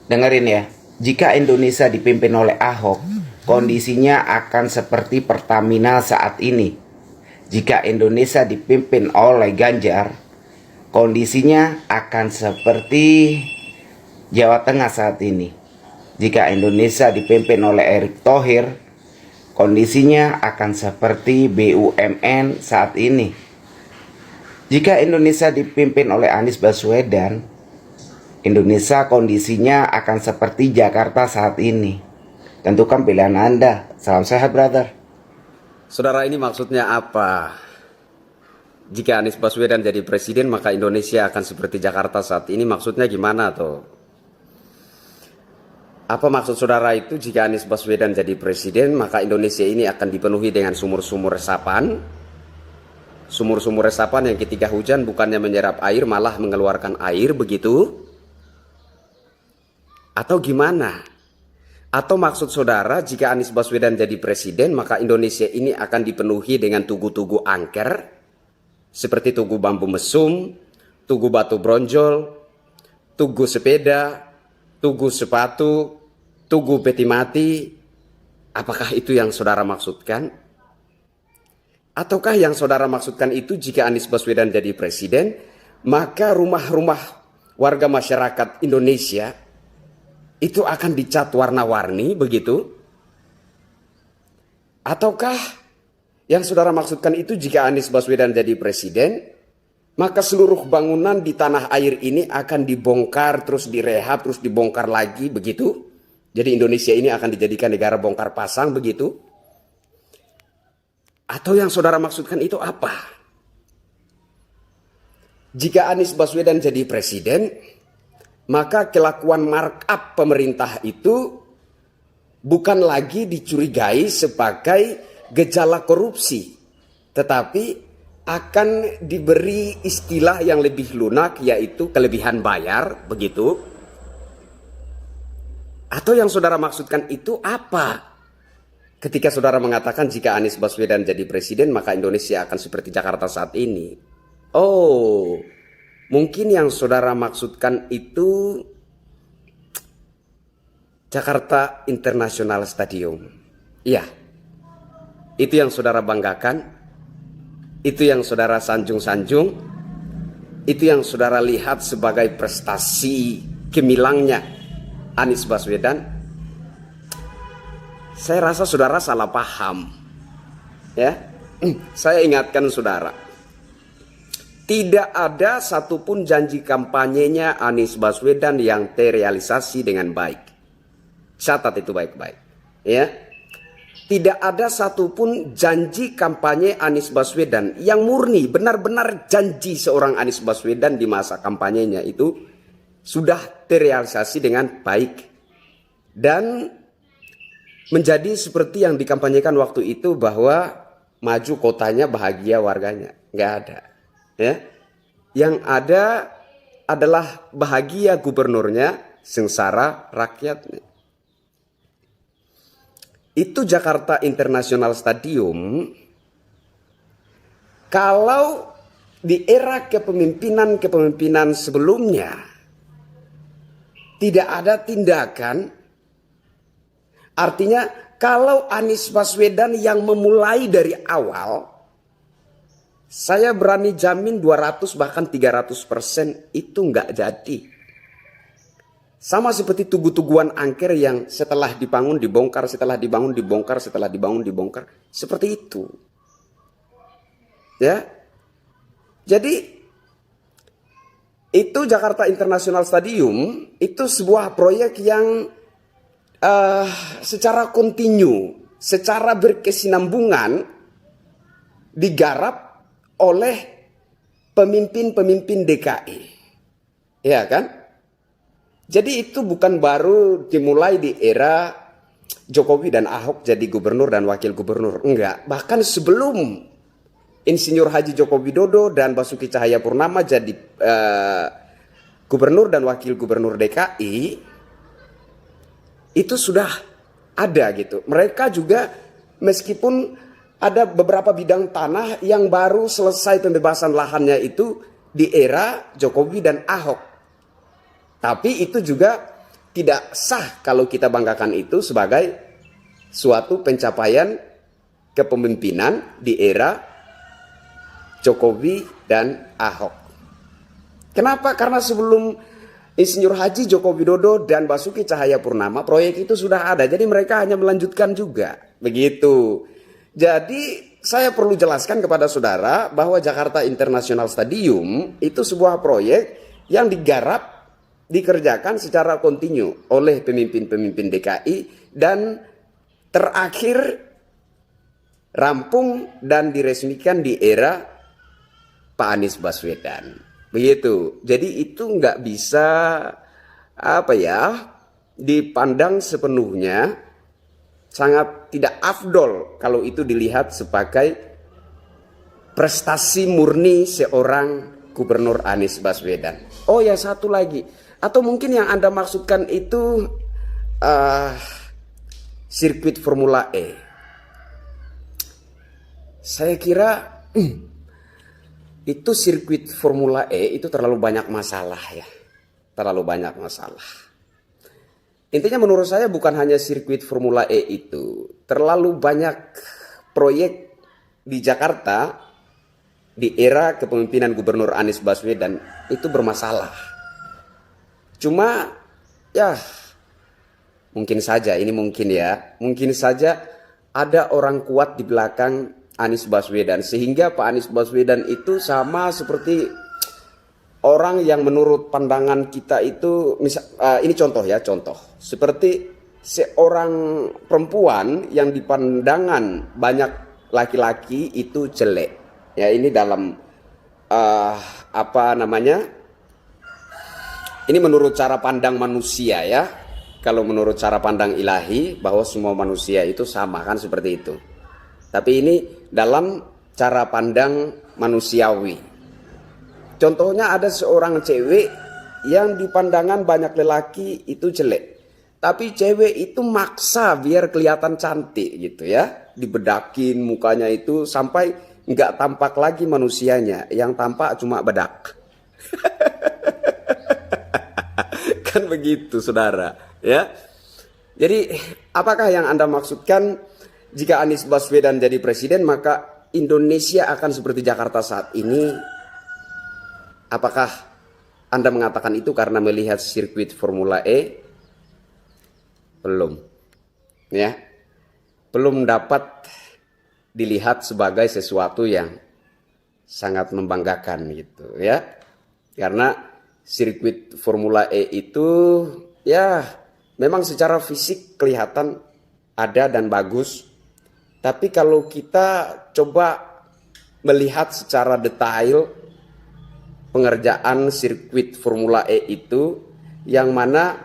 Dengerin ya, jika Indonesia dipimpin oleh Ahok, kondisinya akan seperti Pertamina saat ini. Jika Indonesia dipimpin oleh Ganjar, kondisinya akan seperti Jawa Tengah saat ini. Jika Indonesia dipimpin oleh Erick Thohir, kondisinya akan seperti BUMN saat ini. Jika Indonesia dipimpin oleh Anies Baswedan, Indonesia kondisinya akan seperti Jakarta saat ini. Tentukan pilihan Anda. Salam sehat, brother. Saudara, ini maksudnya apa? Jika Anies Baswedan jadi presiden, maka Indonesia akan seperti Jakarta saat ini. Maksudnya gimana tuh? Apa maksud saudara itu? Jika Anies Baswedan jadi presiden, maka Indonesia ini akan dipenuhi dengan sumur-sumur resapan. Sumur-sumur resapan yang ketika hujan bukannya menyerap air, malah mengeluarkan air, begitu? Atau gimana? Atau maksud saudara, jika Anies Baswedan jadi presiden, maka Indonesia ini akan dipenuhi dengan tugu-tugu angker, seperti tugu bambu mesum, tugu batu bronjol, tugu sepeda, tugu sepatu, tugu peti mati. Apakah itu yang saudara maksudkan? Ataukah yang saudara maksudkan itu jika Anies Baswedan jadi presiden, maka rumah-rumah warga masyarakat Indonesia itu akan dicat warna-warni, begitu? Ataukah yang saudara maksudkan itu jika Anies Baswedan jadi presiden, maka seluruh bangunan di tanah air ini akan dibongkar, terus direhab, terus dibongkar lagi, begitu? Jadi Indonesia ini akan dijadikan negara bongkar pasang, begitu? Atau yang saudara maksudkan itu apa? Jika Anies Baswedan jadi presiden, maka kelakuan markup pemerintah itu bukan lagi dicurigai sebagai gejala korupsi, tetapi akan diberi istilah yang lebih lunak, yaitu kelebihan bayar, begitu? Atau yang saudara maksudkan itu apa? Ketika saudara mengatakan jika Anies Baswedan jadi presiden, maka Indonesia akan seperti Jakarta saat ini. Oh, mungkin yang saudara maksudkan itu Jakarta International Stadium. Iya, itu yang saudara banggakan, itu yang saudara sanjung-sanjung, itu yang saudara lihat sebagai prestasi gemilangnya Anies Baswedan. Saya rasa saudara salah paham. Ya, saya ingatkan saudara, tidak ada satupun janji kampanyenya Anies Baswedan yang terrealisasi dengan baik. Catat itu baik-baik. Ya, tidak ada satupun janji kampanye Anies Baswedan yang murni, benar-benar janji seorang Anies Baswedan di masa kampanyenya itu sudah terrealisasi dengan baik dan menjadi seperti yang dikampanyekan waktu itu, bahwa maju kotanya bahagia warganya. Nggak ada. Ya. Yang ada adalah bahagia gubernurnya, sengsara rakyatnya. Itu Jakarta International Stadium. Kalau di era kepemimpinan sebelumnya tidak ada tindakan, artinya kalau Anies Baswedan yang memulai dari awal, saya berani jamin 200 bahkan 300% itu nggak jadi. Sama seperti tugu-tuguan angker yang setelah dibangun dibongkar, setelah dibangun dibongkar, setelah dibangun dibongkar. Seperti itu. Ya. Jadi itu Jakarta International Stadium itu sebuah proyek yang secara kontinu, secara berkesinambungan digarap oleh pemimpin-pemimpin DKI. Ya kan? Jadi itu bukan baru dimulai di era Jokowi dan Ahok jadi gubernur dan wakil gubernur. Enggak, bahkan sebelum Insinyur Haji Joko Widodo dan Basuki Cahayapurnama jadi gubernur dan wakil gubernur DKI, itu sudah ada gitu. Mereka juga meskipun ada beberapa bidang tanah yang baru selesai pembebasan lahannya itu di era Jokowi dan Ahok. Tapi itu juga tidak sah kalau kita banggakan itu sebagai suatu pencapaian kepemimpinan di era Jokowi dan Ahok. Kenapa? Karena sebelum Insinyur Haji Joko Widodo dan Basuki Cahayapurnama, proyek itu sudah ada. Jadi mereka hanya melanjutkan juga. Begitu. Jadi saya perlu jelaskan kepada saudara bahwa Jakarta International Stadium itu sebuah proyek yang digarap, dikerjakan secara kontinu oleh pemimpin-pemimpin DKI dan terakhir rampung dan diresmikan di era Pak Anies Baswedan. Begitu. Jadi itu nggak bisa dipandang sepenuhnya, sangat tidak afdol kalau itu dilihat sebagai prestasi murni seorang Gubernur Anies Baswedan. Oh ya, satu lagi, atau mungkin yang Anda maksudkan itu sirkuit Formula E. Saya kira itu sirkuit Formula E itu terlalu banyak masalah ya. Terlalu banyak masalah. Intinya menurut saya bukan hanya sirkuit Formula E itu. Terlalu banyak proyek di Jakarta di era kepemimpinan Gubernur Anies Baswedan itu bermasalah. Cuma ya mungkin saja, ini mungkin ya. Mungkin saja ada orang kuat di belakang Anies Baswedan, sehingga Pak Anies Baswedan itu sama seperti orang yang menurut pandangan kita itu, ini contoh ya, contoh seperti seorang perempuan yang di pandangan banyak laki-laki itu jelek ya. Ini dalam ini menurut cara pandang manusia ya. Kalau menurut cara pandang ilahi bahwa semua manusia itu sama kan, seperti itu. Tapi ini dalam cara pandang manusiawi. Contohnya ada seorang cewek yang di pandangan banyak lelaki itu jelek. Tapi cewek itu maksa biar kelihatan cantik gitu ya. Dibedakin mukanya itu sampai nggak tampak lagi manusianya. Yang tampak cuma bedak. Kan begitu saudara ya. Jadi apakah yang Anda maksudkan? Jika Anies Baswedan jadi presiden, maka Indonesia akan seperti Jakarta saat ini. Apakah Anda mengatakan itu karena melihat sirkuit Formula E? Belum. Ya. Belum dapat dilihat sebagai sesuatu yang sangat membanggakan gitu ya. Karena sirkuit Formula E itu ya memang secara fisik kelihatan ada dan bagus. Tapi kalau kita coba melihat secara detail pengerjaan sirkuit Formula E itu, yang mana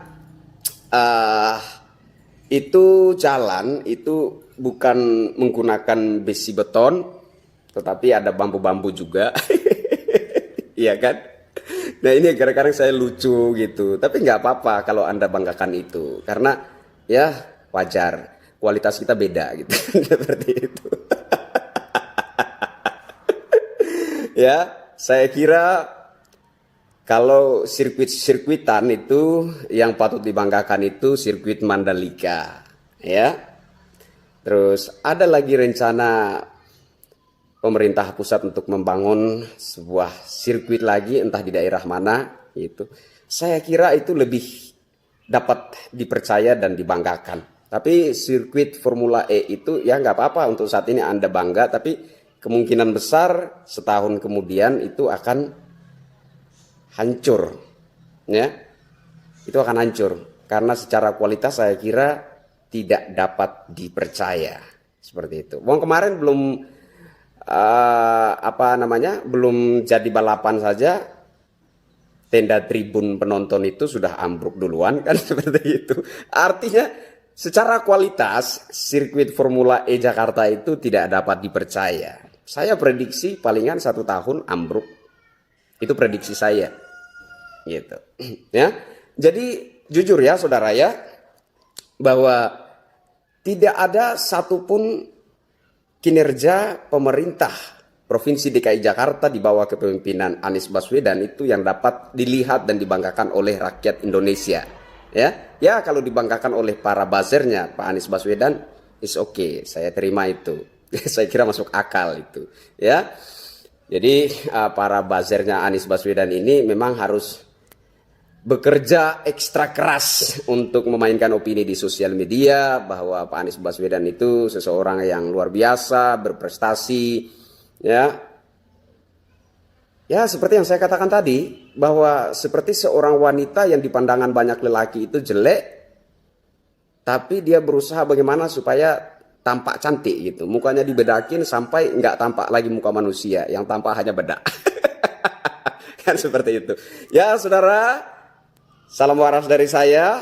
itu jalan itu bukan menggunakan besi beton, tetapi ada bambu-bambu juga. Iya kan? Nah ini kadang-kadang saya lucu gitu. Tapi nggak apa-apa kalau Anda banggakan itu. Karena ya wajar. Kualitas kita beda gitu. Seperti itu. Ya, saya kira kalau sirkuit-sirkuitan itu yang patut dibanggakan itu sirkuit Mandalika, ya. Terus ada lagi rencana pemerintah pusat untuk membangun sebuah sirkuit lagi, entah di daerah mana itu. Saya kira itu lebih dapat dipercaya dan dibanggakan. Tapi sirkuit Formula E itu ya nggak apa-apa untuk saat ini Anda bangga, tapi kemungkinan besar setahun kemudian itu akan hancur, ya. Itu akan hancur karena secara kualitas saya kira tidak dapat dipercaya seperti itu. Wong kemarin belum belum jadi balapan saja, tenda tribun penonton itu sudah ambruk duluan kan, seperti itu. Artinya secara kualitas sirkuit Formula E Jakarta itu tidak dapat dipercaya. Saya prediksi palingan 1 tahun ambruk. Itu prediksi saya. Gitu. Ya. Jadi jujur ya saudara ya, bahwa tidak ada satupun kinerja pemerintah Provinsi DKI Jakarta di bawah kepemimpinan Anies Baswedan itu yang dapat dilihat dan dibanggakan oleh rakyat Indonesia. Ya kalau dibanggakan oleh para buzzernya Pak Anies Baswedan, is okay, saya terima itu. Saya kira masuk akal itu, ya. Jadi para buzzernya Anies Baswedan ini memang harus bekerja ekstra keras untuk memainkan opini di sosial media bahwa Pak Anies Baswedan itu seseorang yang luar biasa, berprestasi, ya. Ya, seperti yang saya katakan tadi, bahwa seperti seorang wanita yang dipandangan banyak lelaki itu jelek, tapi dia berusaha bagaimana supaya tampak cantik gitu. Mukanya dibedakin sampai nggak tampak lagi muka manusia, yang tampak hanya bedak. Kan seperti itu. Ya, saudara, salam waras dari saya.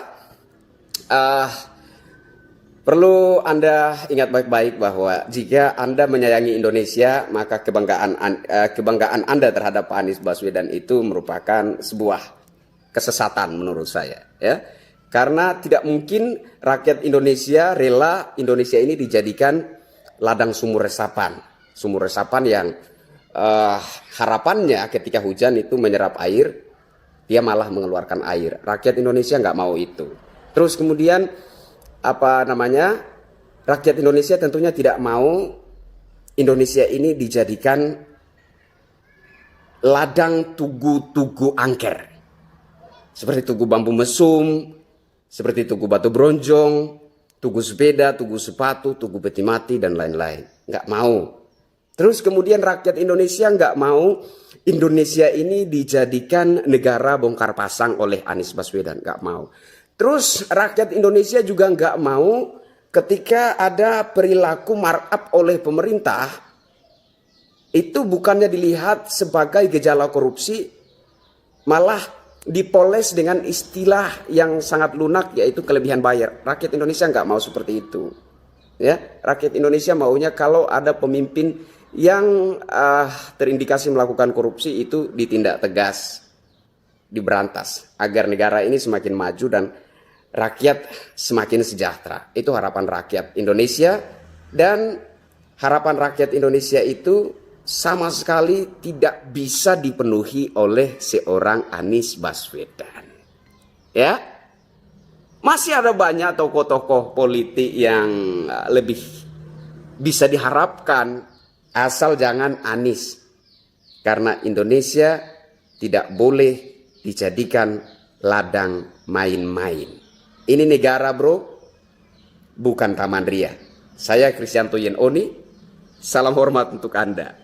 Perlu Anda ingat baik-baik bahwa jika Anda menyayangi Indonesia, maka kebanggaan Anda terhadap Pak Anies Baswedan itu merupakan sebuah kesesatan menurut saya, ya. Karena tidak mungkin rakyat Indonesia rela Indonesia ini dijadikan ladang sumur resapan. Sumur resapan yang harapannya ketika hujan itu menyerap air, dia malah mengeluarkan air. Rakyat Indonesia nggak mau itu. Terus kemudian rakyat Indonesia tentunya tidak mau Indonesia ini dijadikan ladang tugu-tugu angker. Seperti tugu bambu mesum, seperti tugu batu bronjong, tugu sepeda, tugu sepatu, tugu peti mati, dan lain-lain. Nggak mau. Terus kemudian rakyat Indonesia nggak mau Indonesia ini dijadikan negara bongkar pasang oleh Anies Baswedan. Nggak mau. Terus rakyat Indonesia juga nggak mau ketika ada perilaku markup oleh pemerintah, itu bukannya dilihat sebagai gejala korupsi, malah dipoles dengan istilah yang sangat lunak, yaitu kelebihan bayar. Rakyat Indonesia nggak mau seperti itu. Ya, rakyat Indonesia maunya kalau ada pemimpin yang terindikasi melakukan korupsi itu ditindak tegas, diberantas, agar negara ini semakin maju dan rakyat semakin sejahtera. Itu harapan rakyat Indonesia, dan harapan rakyat Indonesia itu sama sekali tidak bisa dipenuhi oleh seorang Anies Baswedan. Ya, masih ada banyak tokoh-tokoh politik yang lebih bisa diharapkan, asal jangan Anies. Karena Indonesia tidak boleh dijadikan ladang main-main. Ini negara, bro, bukan Taman Ria. Saya Kristianto Yen Oni, salam hormat untuk Anda.